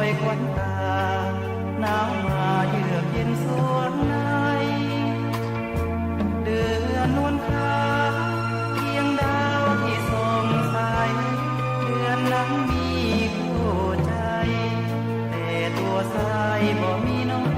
อยควันตาหนาวมาเยือกเย็นสวงในเดือนนวลคราเพียงดาวที่ส่องใสเดือนนั้นมีคู่ใจแต่ตัวสายบ่มีน้อง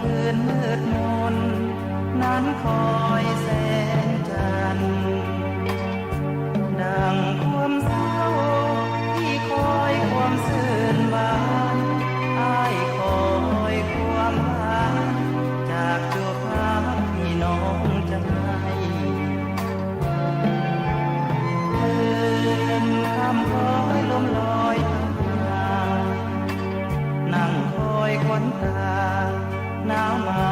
คืนมืดมนนั้นคอยแสงจันทร์ดังความเศร้าที่คอยความซื่นบานอ้ายคอยความหวานจากตัวพาที่น้องจะให้คืนคำคอยลมลอยมานั่งคอยควันตาหนาวมา